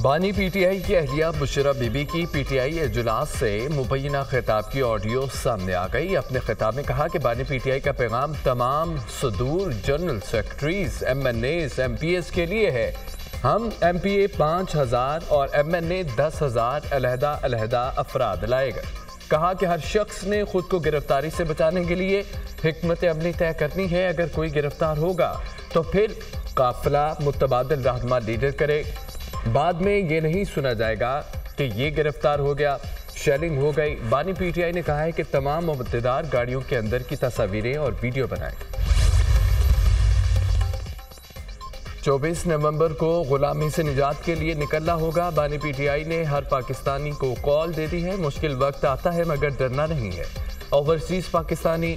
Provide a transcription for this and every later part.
बानी पीटीआई की अहलिया बुशरा बीबी की पीटीआई इजलास से मुबैना खिताब की ऑडियो सामने आ गई। अपने खिताब में कहा कि बानी पीटीआई का पैगाम तमाम सदूर जनरल सेक्रेटरीज MNAs MPs के लिए है। हम MPA 5000 और MNA 10,000 अलहदा अफराद लाएगा। कहा कि हर शख्स ने खुद को गिरफ्तारी से बचाने के लिए हिकमत अमली तय करनी है। अगर कोई गिरफ्तार होगा तो फिर काफिला मुतबादिल रहनुमा लीडर करे। बाद में ये नहीं सुना जाएगा कि ये गिरफ्तार हो गया, शेलिंग हो गई। बानी पीटीआई ने कहा है कि तमाम मुबतदार गाड़ियों के अंदर की तस्वीरें और वीडियो बनाएं। 24 नवंबर को गुलामी से निजात के लिए निकलना होगा। बानी पीटीआई ने हर पाकिस्तानी को कॉल दे दी है। मुश्किल वक्त आता है मगर डरना नहीं है। ओवरसीज पाकिस्तानी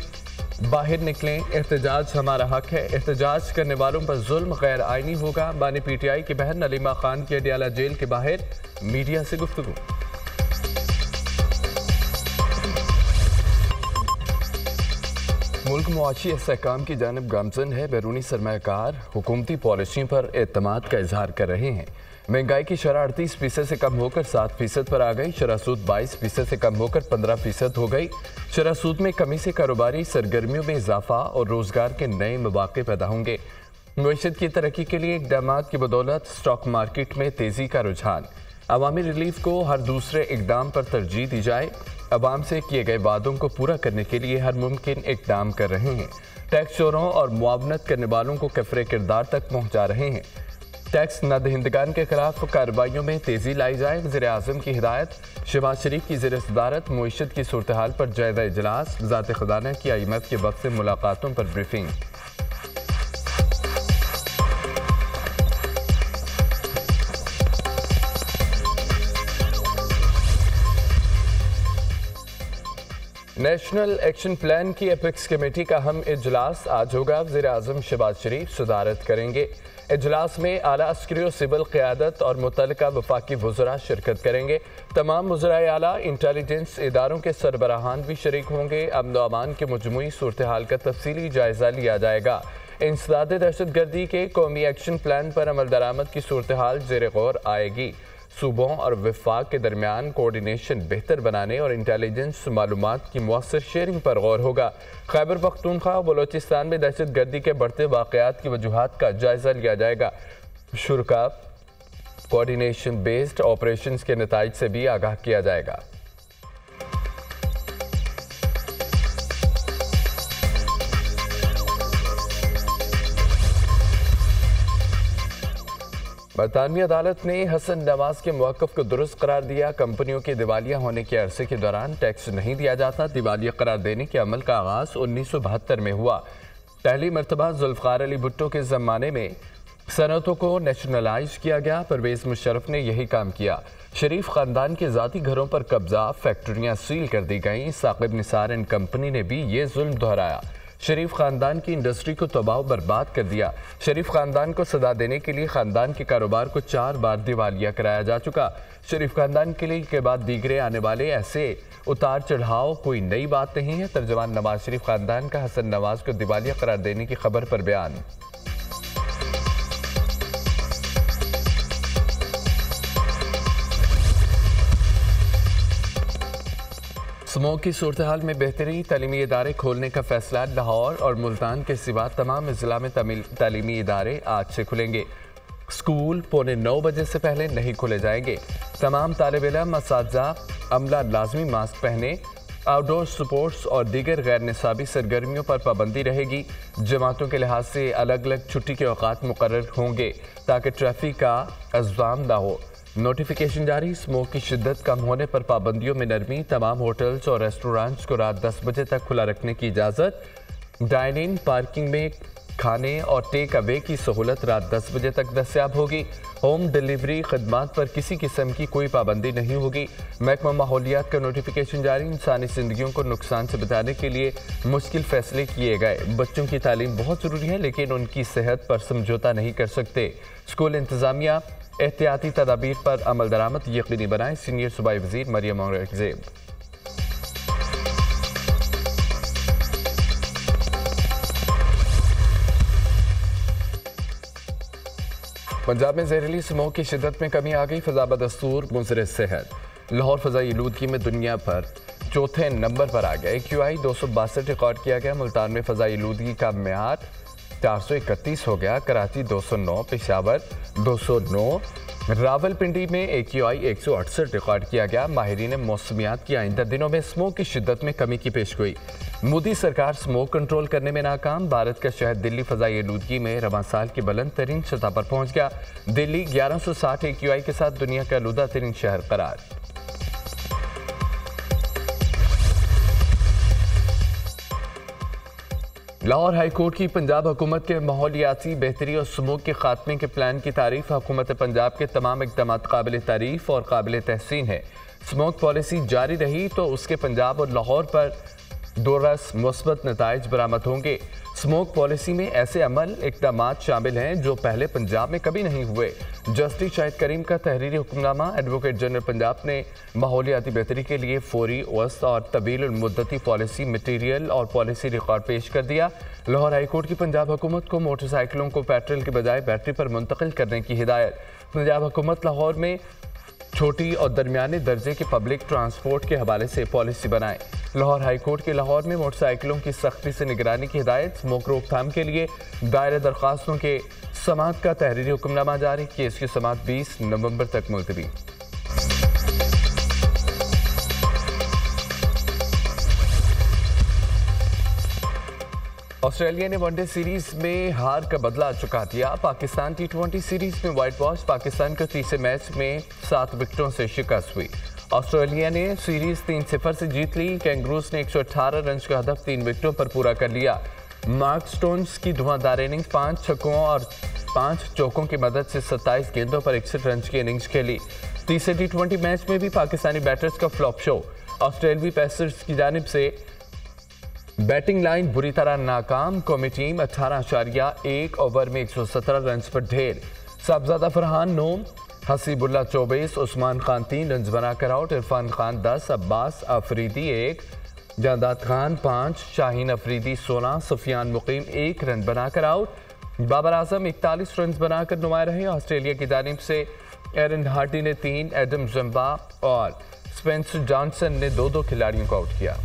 बाहर निकलें, एहतजाज हमारा हक है। एहतजाज करने वालों पर जुल्म गैर आइनी होगा। बानी पीटीआई की बहन नलीमा खान की अडियाला जेल के बाहर मीडिया से गुफ्तगू। मुल्क मुआशी इस्तेहकाम की जानिब गामजन है। बैरूनी सरमायाकार हुकूमती पॉलिसियों पर एतमाद का इजहार कर रहे हैं। महंगाई की शरह 38% से कम होकर 7% पर आ गई। शरह सूद 22% से कम होकर 15% हो गई। शरह सूद में कमी से कारोबारी सरगर्मियों में इजाफा और रोजगार के नए मौके पैदा होंगे। मईशत की तरक्की के लिए इकदाम की बदौलत स्टॉक मार्केट में तेजी का रुझान। अवामी रिलीफ को हर दूसरे इकदाम पर तरजीह दी जाए। अवाम से किए गए वादों को पूरा करने के लिए हर मुमकिन इकदाम कर रहे हैं। टैक्स चोरों और मुआवनत करने वालों को कफरे किरदार तक पहुँचा रहे हैं। टैक्स नदहिंदगान के खिलाफ कार्रवाइयों में तेजी लाई जाए। वज़ीर-ए-आज़म की हिदायत। शहबाज शरीफ की ज़ेर सदारत मईशत की सूरत हाल पर जायजा इजलास। वज़ारत ख़ज़ाना की IMF के वक्त से मुलाकातों पर ब्रीफिंग। नेशनल एक्शन प्लान की एपेक्स कमेटी का अहम इजलास आज होगा। वज़ीर-ए-आज़म शहबाज शरीफ सदारत करेंगे। इजलास में आला अस्करी और सिविल क़यादत और मुतल्लिका वफाकी वज़रा शिरकत करेंगे। तमाम वज़राए आला इंटेलिजेंस इदारों के सरबराहान भी शरीक होंगे। अमन व अमान के मजमूई सूरत हाल का तफसीली जायजा लिया जाएगा। इंसदाद दहशत गर्दी के कौमी एक्शन प्लान पर अमल दरामद की सूरत हाल ज़ेर गौर आएगी। सूबों और वफाक के दरमियान कोऑर्डिनेशन बेहतर बनाने और इंटेलिजेंस मालूमात की मौसर शेयरिंग पर गौर होगा। खैबर पख्तूनख्वा और बलोचिस्तान में दहशत गर्दी के बढ़ते वाक़यात की वजूहात का जायजा लिया जाएगा। शुरका कोऑर्डिनेशन बेस्ड ऑपरेशंस के नताइज से भी आगाह किया जाएगा। बरतानवी अदालत ने हसन नवाज के मौक़िफ़ को दुरुस्त करार दिया। कंपनियों के दिवालिया होने के अरसे के दौरान टैक्स नहीं दिया जाता। दिवालिया करार देने के अमल का आगाज़ 1972 में हुआ। पहली मरतबा जुल्फ़िकार अली भुट्टो के ज़माने में सनतों को नेशनलाइज किया गया। परवेज़ मुशर्रफ ने यही काम किया। शरीफ ख़ानदान के ज़ाती घरों पर कब्जा, फैक्ट्रियाँ सील कर दी गईं। साकिब निसार एंड कंपनी ने भी ये जुल्म दोहराया। शरीफ ख़ानदान की इंडस्ट्री को तबाह बर्बाद कर दिया। शरीफ ख़ानदान को सदा देने के लिए ख़ानदान के कारोबार को 4 बार दिवालिया कराया जा चुका। शरीफ ख़ानदान के लिए के बाद दीगरे आने वाले ऐसे उतार चढ़ाव कोई नई बात नहीं है। तर्जमान नवाज शरीफ ख़ानदान का हसन नवाज को दिवालिया करार देने की खबर पर बयान। स्मोक की सूरत हाल में बेहतरी। तालीमी इदारे खोलने का फैसला। लाहौर और मुल्तान के सिवा तमाम ज़िला में तालीमी इदारे आज से खुलेंगे। स्कूल 8:45 बजे से पहले नहीं खोले जाएंगे। तमाम तालिब-इल्म, असातिज़ा, अमला लाजमी मास्क पहने। आउटडोर स्पोर्ट्स और दीगर गैर निसाबी सरगर्मियों पर पाबंदी रहेगी। जमातों के लिहाज से अलग अलग छुट्टी के औकात मुकर्रर होंगे ताकि ट्रैफिक का अज़्ज़ाम ना हो। नोटिफिकेशन जारी। स्मोक की शिद्दत कम होने पर पाबंदियों में नरमी। तमाम होटल्स और रेस्टोरेंट्स को रात 10 बजे तक खुला रखने की इजाज़त। डाइन इन, पार्किंग में खाने और टेक अवे की सहूलत रात 10 बजे तक दस्तयाब होगी। होम डिलीवरी खदमात पर किसी किस्म की कोई पाबंदी नहीं होगी। महकमा माहौलियात का नोटिफिकेशन जारी। इंसानी जिंदगियों को नुकसान से बचाने के लिए मुश्किल फैसले किए गए। बच्चों की तालीम बहुत ज़रूरी है लेकिन उनकी सेहत पर समझौता नहीं कर सकते। स्कूल इंतज़ामिया एहतियाती तदाबीर पर अमल दरामद यकीनी बनाए। सीनियर सूबाई वज़ीर मरियम औरंगज़ेब। पंजाब में जहरीली स्मोक की शिद्दत में कमी आ गई, फजा बदस्तूर मुज़र सेहत। लाहौर फजाई आलूदगी में दुनिया पर चौथे नंबर पर आ गया। AQI 262 रिकॉर्ड किया गया। मुल्तान में फजाई आलूदगी का म्यार 431 हो गया। कराची 209, पेशावर 209, रावलपिंडी में AQI 168 रिकॉर्ड किया गया। माहिरीन मौसमियात की आइंदा दिनों में स्मोक की शिद्दत में कमी की पेशगोई। मोदी सरकार स्मोक कंट्रोल करने में नाकाम। भारत का शहर दिल्ली फजाई आलूदगी में रवां साल की बुलंद तरीन सतह पर पहुंच गया। दिल्ली 1160 AQI के साथ दुनिया का आलूदा तरीन शहर करार। लाहौर हाई कोर्ट की पंजाब हुकूमत के माहौलियाती बेहतरी और स्मोक के खात्मे के प्लान की तारीफ। हुकूमत पंजाब के तमाम इक़दाम काबिल तारीफ और काबिल तहसीन है। स्मोक पॉलिसी जारी रही तो उसके पंजाब और लाहौर पर दोरस मुस्बत नताइज बरामद होंगे। स्मोक पॉलिसी में ऐसे अमल इक़दाम शामिल हैं जो पहले पंजाब में कभी नहीं हुए। जस्टिस शाहिद करीम का तहरीरी हुक्मनामा। एडवोकेट जनरल पंजाब ने माहौलियाती बेहतरी के लिए फौरी, वस्त और तवील मुद्दती पॉलिसी मटीरियल और पॉलिसी रिकॉर्ड पेश कर दिया। लाहौर हाई कोर्ट की पंजाब हुकूमत को मोटरसाइकिलों को पेट्रोल के बजाय बैटरी पर मुंतकिल करने की हिदायत। पंजाब हुकूमत लाहौर में छोटी और दरमियाने दर्जे के पब्लिक ट्रांसपोर्ट के हवाले से पॉलिसी बनाए। लाहौर हाई कोर्ट के लाहौर में मोटरसाइकिलों की सख्ती से निगरानी की हिदायत। स्मोक रोकथाम के लिए दायरे दरख्वास्तों के समाअत का तहरीरी हुक्मनामा जारी। केस की समाअत 20 नवंबर तक मुलतवी। ऑस्ट्रेलिया ने वनडे सीरीज में हार का बदला चुका दिया। पाकिस्तान T20 सीरीज में व्हाइट वॉश। पाकिस्तान को तीसरे मैच में 7 विकेटों से शिकस्त हुई। ऑस्ट्रेलिया ने सीरीज 3-0 से जीत ली। कैंगरूज ने 118 रन का हदफ 3 विकेटों पर पूरा कर लिया। मार्क स्टोन्स की धुआंधार इनिंग्स 5 छक्कों और 5 चौकों की मदद से 27 गेंदों पर 61 रन की इनिंग्स खेली। तीसरे T20 मैच में भी पाकिस्तानी बैटर्स का फ्लॉप शो। ऑस्ट्रेलियाई पेसर्स की जानिब से बैटिंग लाइन बुरी तरह नाकाम। कौमी टीम 18.1 ओवर में 117 रन पर ढेर। साहबजादा फरहान 9, हसीबुल्ला 24, उस्मान खान 3 रन बनाकर आउट। इरफान खान 10, अब्बास अफरीदी 1, जादाद खान 5, शाहीन अफरीदी 16, सुफियान मुकीम 1 रन बनाकर आउट। बाबर आजम 41 रन बनाकर नुमाया रहे। ऑस्ट्रेलिया की जानिब से एरन हार्डी ने 3, एडम जम्बा और स्पेंसर जॉनसन ने 2-2 खिलाड़ियों को आउट किया।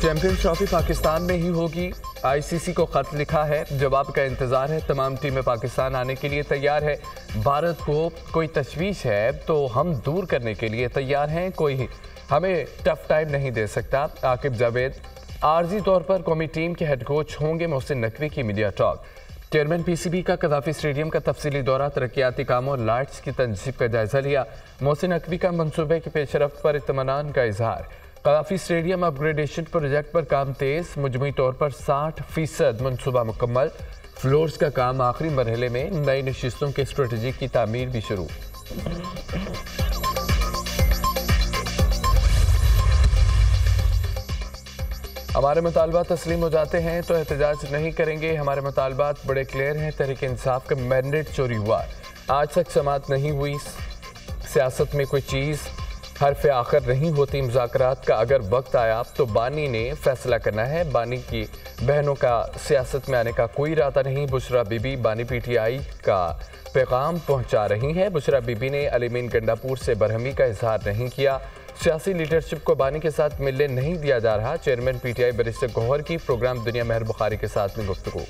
चैंपियंस ट्रॉफी पाकिस्तान में ही होगी। ICC को खत लिखा है, जवाब का इंतजार है। तमाम टीमें पाकिस्तान आने के लिए तैयार है। भारत को कोई तशवीश है तो हम दूर करने के लिए तैयार हैं। कोई हमें टफ टाइम नहीं दे सकता। आकिब जावेद आर्जी तौर पर कौमी टीम के हेड कोच होंगे। मोहसिन नकवी की मीडिया टॉक। चेयरमैन PCB का कदाफी स्टेडियम का तफसीली दौरा। तरक्याती कामों और लाइट्स की तंजीब का जायजा लिया। मोहसिन नकवी का मनसूबे के पेशरफ्त पर इत्मीनान का इजहार। कदाफी स्टेडियम अपग्रेडेशन प्रोजेक्ट पर काम तेज। मुजमई तौर पर 60% मनसूबा मुकम्मल। फ्लोर्स का काम आखिरी मरहले में। नई नशिस्तों के स्ट्रेटजी की तामीर भी शुरू। हमारे मुतालबात तस्लीम हो जाते हैं तो एहतजाज नहीं करेंगे। हमारे मुतालबात बड़े क्लियर हैं। तहरीक इंसाफ का मैंडेट चोरी हुआ, आज तक समाअत नहीं हुई। सियासत में कोई चीज़ हरफ आखिर नहीं होती मुज़ाकरात का। अगर वक्त आया तो बानी ने फैसला करना है। बानी की बहनों का सियासत में आने का कोई इरादा नहीं। बुशरा बीबी बानी PTI का पैगाम पहुंचा रही हैं। बुशरा बीबी ने अलीमीन गंडापुर से बरहमी का इजहार नहीं किया। सियासी लीडरशिप को बानी के साथ मिलने नहीं दिया जा रहा। चेयरमैन PTI बैरिस्टर गौहर की प्रोग्राम दुनिया मेहर बुखारी के साथ में गुफ्तगू।